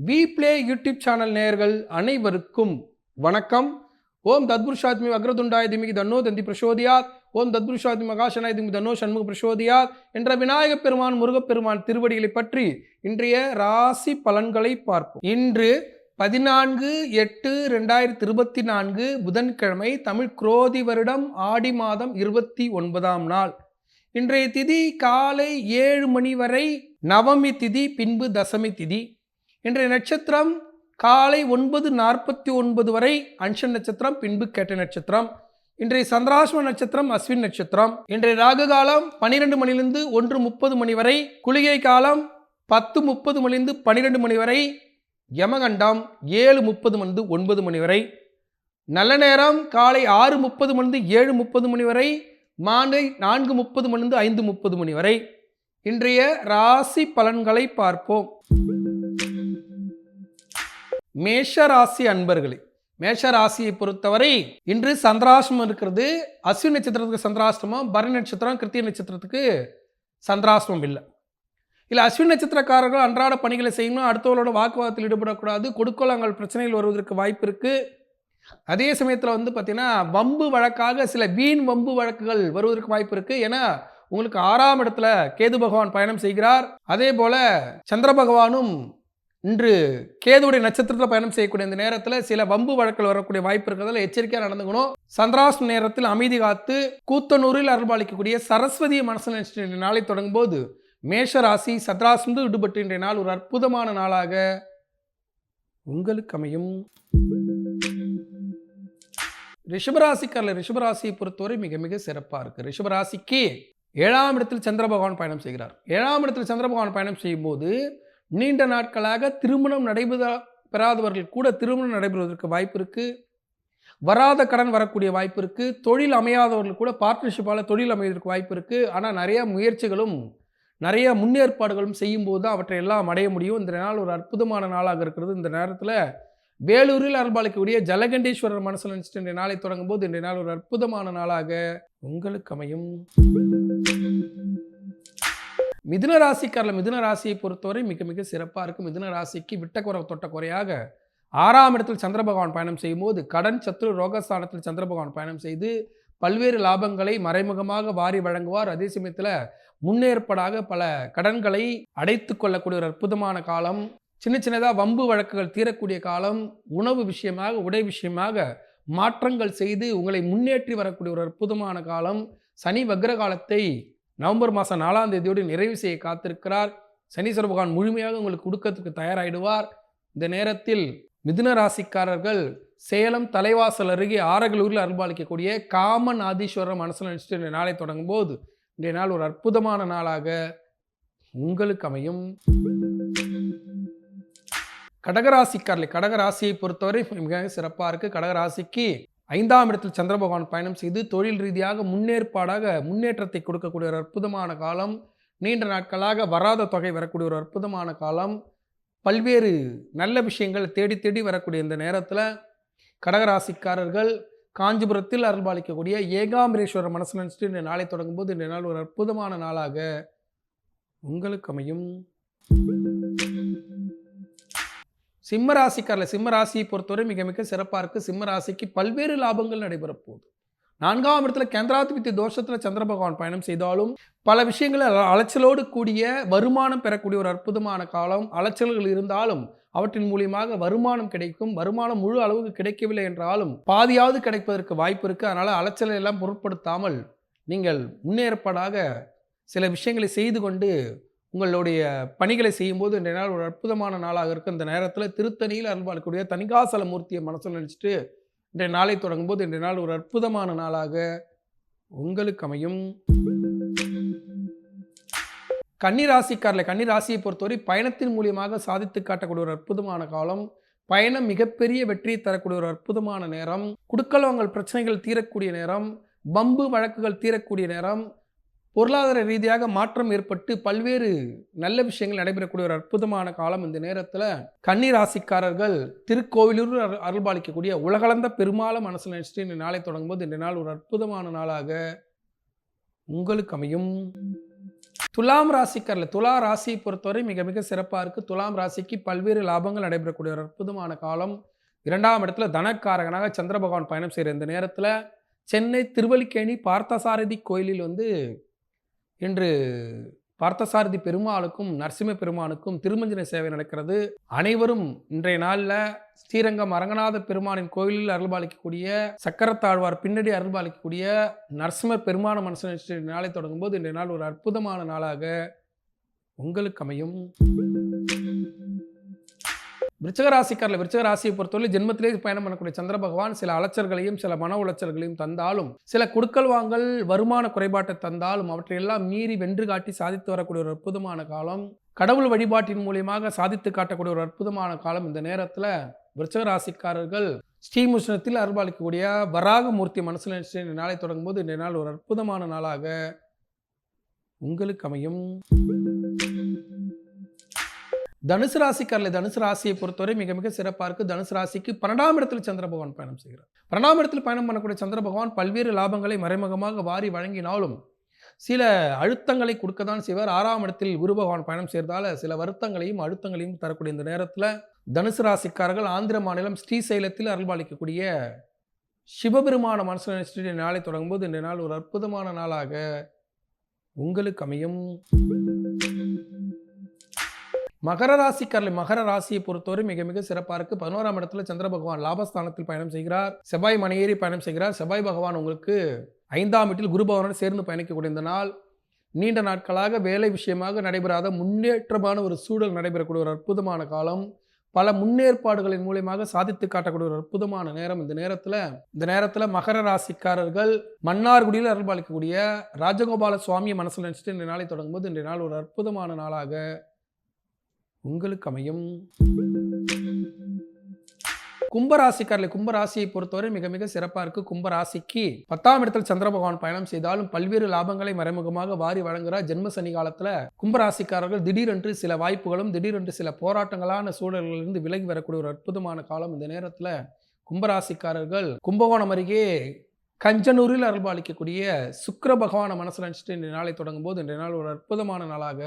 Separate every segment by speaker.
Speaker 1: We play YouTube channel நேயர்கள் அனைவருக்கும் வணக்கம். ஓம் தத்புருஷாத்மி அக்ரதுண்டாய திமிகி தன்னோ தந்தி பிரசோதியாத், ஓம் தத்புருஷாத்மி மகாசனாய திமி தன்னோ சண்முக பிரசோதியாத் என்ற விநாயகப் பெருமான் முருகப்பெருமான் திருவடிகளை பற்றி இன்றைய ராசி பலன்களை பார்ப்போம். இன்று 14/8/2024 புதன்கிழமை, தமிழ் குரோதி வருடம் ஆடி மாதம் 29ஆம் நாள். இன்றைய திதி காலை 7 மணி வரை நவமி திதி, பின்பு தசமி திதி. இன்றைய நட்சத்திரம் காலை 9:49 வரை அன்ஷன் நட்சத்திரம், பின்பு கேட்ட நட்சத்திரம். இன்றைய சந்திராஷ்ம நட்சத்திரம் அஸ்வின் நட்சத்திரம். இன்றைய ராகு காலம் 12 மணிலிருந்து 1:30 மணி வரை, குளிகை காலம் 10:30 மணிலிருந்து 12 மணி வரை, யமகண்டம் 7:30 மணிலிருந்து 9 மணி வரை. நல்ல நேரம் காலை 6:30 மணிலிருந்து 7:30 மணி வரை, மாலை 4:30 மணிலிருந்து 5:30 மணி வரை. இன்றைய ராசி பலன்களை பார்ப்போம். மேஷ ராசி அன்பர்களே, மேஷ ராசியை பொறுத்தவரை இன்று சந்திராஷ்டமம் இருக்கிறது. அஸ்வின் நட்சத்திரத்துக்கு சந்திராஷ்டமம், பரணி நட்சத்திரம், கிருத்திகை நட்சத்திரத்துக்கு சந்திராஷ்டமம் இல்லை. அஸ்வின் நட்சத்திரக்காரர்கள் அன்றாட பணிகளை செய்யணும், அடுத்தவர்களோட வாக்குவாதத்தில் ஈடுபடக்கூடாது, கொடுக்கலங்கள் பிரச்சனைகள் வருவதற்கு வாய்ப்பு இருக்குது. அதே சமயத்தில் பார்த்தீங்கன்னா வம்பு வழக்காக சில வீண் வம்பு வழக்குகள் வருவதற்கு வாய்ப்பு இருக்குது. ஏன்னா உங்களுக்கு 6ஆம் இடத்துல கேது பகவான் பயணம் செய்கிறார். அதே போல சந்திர பகவானும் இன்று கேதுவுடைய நட்சத்திரத்தில் பயணம் செய்யக்கூடிய இந்த நேரத்தில் சில வம்பு வழக்கில் வரக்கூடிய வாய்ப்பு இருக்கிறதால எச்சரிக்கையாக நடந்துக்கணும். சந்திராஷ்ட நேரத்தில் அமைதி காத்து கூத்தனூரில் அருள்பாலிக்கக்கூடிய சரஸ்வதியை மனசில் நினைச்சிட்டு நாளை தொடங்கும் போது மேஷ ராசி சந்திராஷ்டம் விடுபட்டு இன்றைய நாள் ஒரு அற்புதமான நாளாக உங்களுக்கு அமையும். ரிஷபராசிக்காரர்கள், ரிஷபராசியை பொறுத்தவரை மிக மிக சிறப்பாக இருக்கு. ரிஷபராசிக்கு 7ஆம் இடத்தில் சந்திர பகவான் பயணம் செய்கிறார். 7ஆம் இடத்தில் சந்திர பகவான் பயணம் செய்யும் போது நீண்ட நாட்களாக திருமணம் பெறாதவர்கள் கூட திருமணம் நடைபெறுவதற்கு வாய்ப்பு இருக்கு. வராத கடன் வரக்கூடிய வாய்ப்பு இருக்கு. தொழில் அமையாதவர்கள் கூட பார்ட்னர்ஷிப்பால் தொழில் அமைவதற்கு வாய்ப்பு இருக்கு. ஆனால் நிறைய முயற்சிகளும் நிறைய முன்னேற்பாடுகளும் செய்யும் போது தான் அவற்றை எல்லாம் அடைய முடியும். இந்த நாள் ஒரு அற்புதமான நாளாக இருக்கிறது. இந்த நேரத்தில் வேலூரில் அருள்பாலிக்கக்கூடிய ஜலகண்டேஸ்வரர் மனசில் நினைச்சிட்டு இன்றைய நாளை தொடங்கும் போது இன்றைய நாள் ஒரு அற்புதமான நாளாக உங்களுக்கு அமையும். மிதுன ராசிக்காரர்கள், மிதுன ராசியை பொறுத்தவரை மிக மிக சிறப்பாக இருக்கும். மிதுன ராசிக்கு விட்ட குறை தொட்ட குறையாக 6ஆம் இடத்தில் சந்திர பகவான் பயணம் செய்யும் போது கடன் சத்ரு ரோகஸ்தானத்தில் சந்திர பகவான் பயணம் செய்து பல்வேறு லாபங்களை மறைமுகமாக வாரி வழங்குவார். அதே சமயத்தில் முன்னேற்பாடாக பல கடன்களை அடைத்து கொள்ளக்கூடிய ஒரு அற்புதமான காலம். சின்ன சின்னதாக வம்பு வழக்குகள் தீரக்கூடிய காலம். உணவு விஷயமாக, உடை விஷயமாக மாற்றங்கள் செய்து உங்களை முன்னேற்றி வரக்கூடிய ஒரு அற்புதமான காலம். சனி வக்ர காலத்தை நவம்பர் மாதம் 4ஆம் தேதியோடு நிறைவு செய்ய காத்திருக்கிறார். சனீஸ்வர பகவான் முழுமையாக உங்களுக்கு கொடுக்கறதுக்கு தயாராகிடுவார். இந்த நேரத்தில் மிதுன ராசிக்காரர்கள் சேலம் தலைவாசல் அருகே ஆரகலூரில் அருள்பாலிக்கக்கூடிய காமன் ஆதீஸ்வரர் மனசில் நினைச்சிட்டு இந்த நாளை தொடங்கும் போது இன்றைய நாள் ஒரு அற்புதமான நாளாக உங்களுக்கு அமையும். கடகராசிக்காரர்கள், கடகராசியை பொறுத்தவரை மிக சிறப்பாக இருக்கு. கடகராசிக்கு 5ஆம் இடத்தில் சந்திர பகவான் பயணம் செய்து தொழில் ரீதியாக முன்னேற்றத்தை கொடுக்கக்கூடிய ஒரு அற்புதமான காலம். நீண்ட நாட்களாக வராத தொகை வரக்கூடிய ஒரு அற்புதமான காலம். பல்வேறு நல்ல விஷயங்கள் தேடி தேடி வரக்கூடிய இந்த நேரத்தில் கடகராசிக்காரர்கள் காஞ்சிபுரத்தில் அருள்பாலிக்கக்கூடிய ஏகாம்பரேஸ்வரர் மனசில் நினைச்சிட்டு இந்த நாளை தொடங்கும் போது இந்த நாள் ஒரு அற்புதமான நாளாக உங்களுக்கு அமையும். சிம்மராசிக்காரர்கள், சிம்மராசியை பொறுத்தவரை மிக மிக சிறப்பாக இருக்குது. சிம்மராசிக்கு பல்வேறு லாபங்கள் நடைபெற போகுது. 4ஆம் இடத்துல கேந்திராதிபதி தோஷத்தில் சந்திர பகவான் பயணம் செய்தாலும் பல விஷயங்களில் அலைச்சலோடு கூடிய வருமானம் பெறக்கூடிய ஒரு அற்புதமான காலம். அலைச்சல்கள் இருந்தாலும் அவற்றின் மூலியமாக வருமானம் கிடைக்கும். வருமானம் முழு அளவுக்கு கிடைக்கவில்லை என்றாலும் பாதியாவது கிடைப்பதற்கு வாய்ப்பு இருக்குது. அதனால் அலைச்சலை எல்லாம் பொருட்படுத்தாமல் நீங்கள் முன்னேற்பாடாக சில விஷயங்களை செய்து கொண்டு உங்களுடைய பணிகளை செய்யும்போது இன்றைய நாள் ஒரு அற்புதமான நாளாக இருக்குது. இந்த நேரத்தில் திருத்தணியில் அருள்பாலிக்கக்கூடிய தணிகாசல மூர்த்தியை மனசில் நினச்சிட்டு இன்றைய நாளை தொடங்கும் போது இன்றைய நாள் ஒரு அற்புதமான நாளாக உங்களுக்கு அமையும். கன்னிராசிக்காரர்கள், கன்னிராசியை பொறுத்தவரை பயணத்தின் மூலியமாக சாதித்து காட்டக்கூடிய ஒரு அற்புதமான காலம். பயணம் மிகப்பெரிய வெற்றியை தரக்கூடிய ஒரு அற்புதமான நேரம். குடுக்கலவங்கள் பிரச்சனைகள் தீரக்கூடிய நேரம். பம்பு வழக்குகள் தீரக்கூடிய நேரம். பொருளாதார ரீதியாக மாற்றம் ஏற்பட்டு பல்வேறு நல்ல விஷயங்கள் நடைபெறக்கூடிய ஒரு அற்புதமான காலம். இந்த நேரத்தில் கன்னி ராசிக்காரர்கள் திருக்கோவிலூர் அருள்பாலிக்கக்கூடிய உலகளந்த பெருமாளை மனசில் நினைச்சிட்டு இந்த நாளை தொடங்கும் போது இந்த நாள் ஒரு அற்புதமான நாளாக உங்களுக்கு அமையும். துலாம் ராசிக்காரர்கள் துலா ராசியை பொறுத்தவரை மிக மிக சிறப்பாக இருக்குது. துலாம் ராசிக்கு பல்வேறு லாபங்கள் நடைபெறக்கூடிய ஒரு அற்புதமான காலம். 2ஆம் இடத்துல தனக்காரகனாக சந்திர பகவான் பயணம் செய்கிற இந்த நேரத்தில் சென்னை திருவல்லிக்கேணி பார்த்தசாரதி கோயிலில் இன்று பார்த்தசாரதி பெருமாளுக்கும் நரசிம்ம பெருமானுக்கும் திருமஞ்சன சேவை நடக்கிறது. அனைவரும் இன்றைய நாளில் ஸ்ரீரங்கம் அரங்கநாத பெருமானின் கோயிலில் அருள்பாலிக்கக்கூடிய சக்கரத்தாழ்வார் பின்னாடி அருள்பாலிக்கக்கூடிய நரசிம்ம பெருமான மனசு நாளை தொடங்கும் போது இன்றைய நாள் ஒரு அற்புதமான நாளாக உங்களுக்கு அமையும். விருச்சிக ராசியை பொறுத்தவரை ஜென்மத்திலே பயணம் பண்ணக்கூடிய சந்திர பகவான் சில அலைச்சல்களையும் சில மன உளைச்சல்களையும் தந்தாலும், சில குடுக்கல் வாங்கல் வருமான குறைபாட்டை தந்தாலும் அவற்றையெல்லாம் மீறி வென்று காட்டி சாதித்து வரக்கூடிய ஒரு அற்புதமான காலம். கடவுள் வழிபாட்டின் மூலியமாக சாதித்து காட்டக்கூடிய ஒரு அற்புதமான காலம். இந்த நேரத்தில் விருச்சிக ராசிக்காரர்கள் ஸ்ரீமுஷ்ணத்தில் அருள்பாலிக்கக்கூடிய வராகமூர்த்தி மனசில் நாளை தொடங்கும் போது இந்த நாள் ஒரு அற்புதமான நாளாக உங்களுக்கு அமையும். தனுசு ராசியை பொறுத்தவரை மிக மிக சிறப்பாக இருக்குது. தனுசு ராசிக்கு 12ஆம் இடத்தில் சந்திர பகவான் பயணம் செய்கிறார். 12ஆம் இடத்தில் பயணம் பண்ணக்கூடிய சந்திர பகவான் பல்வேறு லாபங்களை மறைமுகமாக வாரி வழங்கினாலும் சில அழுத்தங்களை கொடுக்க தான் செய்வார். 6ஆம் இடத்தில் குரு பகவான் பயணம் செய்வதால் சில வருத்தங்களையும் அழுத்தங்களையும் தரக்கூடிய இந்த நேரத்தில் தனுசு ராசிக்காரர்கள் ஆந்திர மாநிலம் ஸ்ரீசைலத்தில் அருள்பாலிக்கக்கூடிய சிவபெருமான மனசு நாளை தொடங்கும் போது இந்த நாள் ஒரு அற்புதமான நாளாக உங்களுக்கு அமையும். மகர ராசியை பொறுத்தவரை மிக மிக சிறப்பாக இருக்குது. 11ஆம் இடத்துல சந்திர பகவான் லாபஸ்தானத்தில் பயணம் செய்கிறார். செவ்வாய் மனையேறி பயணம் செய்கிறார். செவ்வாய் பகவான் உங்களுக்கு 5ஆம் வீட்டில் குரு பகவானோடு சேர்ந்து பயணிக்கக்கூடிய இந்த நாள் நீண்ட நாட்களாக வேலை விஷயமாக நடைபெறாத முன்னேற்றமான ஒரு சூழல் நடைபெறக்கூடிய ஒரு அற்புதமான காலம். பல முன்னேற்பாடுகளின் மூலியமாக சாதித்து காட்டக்கூடிய ஒரு அற்புதமான நேரம். இந்த நேரத்தில் மகர ராசிக்காரர்கள் மன்னார்குடியில் அருள்பாலிக்கக்கூடிய ராஜகோபால சுவாமியை மனசில் நினைச்சிட்டு இந்த நாளை தொடங்கும் போது இந்த நாள் ஒரு அற்புதமான நாளாக உங்களுக்கு அமையும். கும்பராசியை பொறுத்தவரை மிக மிக சிறப்பாக இருக்குது. கும்பராசிக்கு 10ஆம் இடத்தில் சந்திர பகவான் பயணம் செய்தாலும் பல்வேறு லாபங்களை மறைமுகமாக வாரி வழங்குகிறார். ஜென்ம சனி காலத்தில் கும்பராசிக்காரர்கள் திடீரென்று சில வாய்ப்புகளும் திடீரென்று சில போராட்டங்களான சூழல்களிலிருந்து விலகி வரக்கூடிய ஒரு அற்புதமான காலம். இந்த நேரத்தில் கும்பராசிக்காரர்கள் கும்பகோணம் அருகே கஞ்சனூரில் அருள்பாலிக்கக்கூடிய சுக்கிர பகவானை மனசில் நினைச்சிட்டு இந்த நாளை தொடங்கும் போது இன்றைய நாள் ஒரு அற்புதமான நாளாக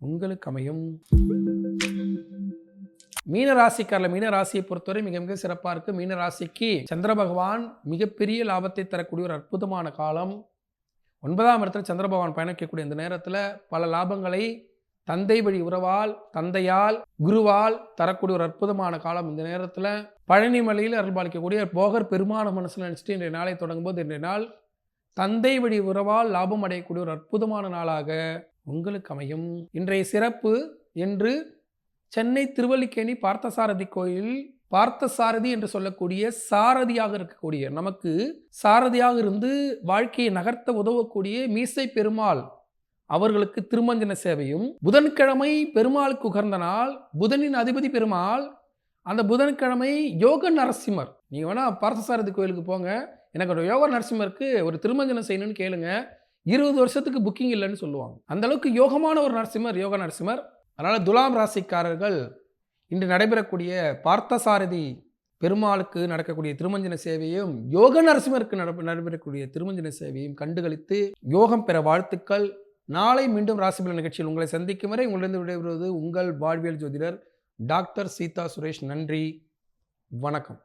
Speaker 1: உங்களுக்கு அமையும். மீனராசியை பொறுத்தவரை மிக மிக சிறப்பாக இருக்கு. மீனராசிக்கு சந்திர பகவான் மிகப்பெரிய லாபத்தை தரக்கூடிய ஒரு அற்புதமான காலம். 9ஆம் இடத்தில் சந்திர பகவான் பயணிக்கக்கூடிய இந்த நேரத்தில் பல லாபங்களை தந்தை வழி உறவால் தந்தையால் குருவால் தரக்கூடிய ஒரு அற்புதமான காலம். இந்த நேரத்தில் பழனி மலையில் அருள்பாலிக்கக்கூடிய போகர் பெருமான மனசில் நினைச்சிட்டு இன்றைய நாளை தொடங்கும் போது இன்றைய நாள் தந்தை வழி உறவால் லாபம் அடையக்கூடிய ஒரு அற்புதமான நாளாக உங்களுக்கு அமையும். இன்றைய சிறப்பு என்று சென்னை திருவல்லிக்கேணி பார்த்தசாரதி கோயில் பார்த்தசாரதி என்று சொல்லக்கூடிய சாரதியாக இருக்கக்கூடிய நமக்கு சாரதியாக இருந்து வாழ்க்கையை நகர்த்த உதவக்கூடிய மீசை பெருமாள் அவர்களுக்கு திருமஞ்சன சேவையும், புதன்கிழமை பெருமாளுக்கு உகர்ந்த நாள், புதனின் அதிபதி பெருமாள், அந்த புதன்கிழமை யோக நரசிம்மர். நீங்கள் வேணால் பார்த்தசாரதி கோயிலுக்கு போங்க, எனக்கு ஒரு யோக நரசிம்மருக்கு ஒரு திருமஞ்சனம் செய்யணும்னு கேளுங்க, 20 வருஷத்துக்கு புக்கிங் இல்லைன்னு சொல்லுவாங்க. அந்த அளவுக்கு யோகமான ஒரு நரசிம்மர், யோக நரசிம்மர். அதனால் துலாம் ராசிக்காரர்கள் இன்று நடைபெறக்கூடிய பார்த்தசாரதி பெருமாளுக்கு நடக்கக்கூடிய திருமஞ்சன சேவையும் யோக நரசிம்மருக்கு நடைபெறக்கூடிய திருமஞ்சன சேவையும் கண்டுகளித்து யோகம் பெற வாழ்த்துக்கள். நாளை மீண்டும் ராசிபலன் நிகழ்ச்சியில் உங்களை சந்திக்கும் வரை உங்களிடம் விடைபெறுவது உங்கள் வாழ்வியல் ஜோதிடர் டாக்டர் சீதா சுரேஷ். நன்றி, வணக்கம்.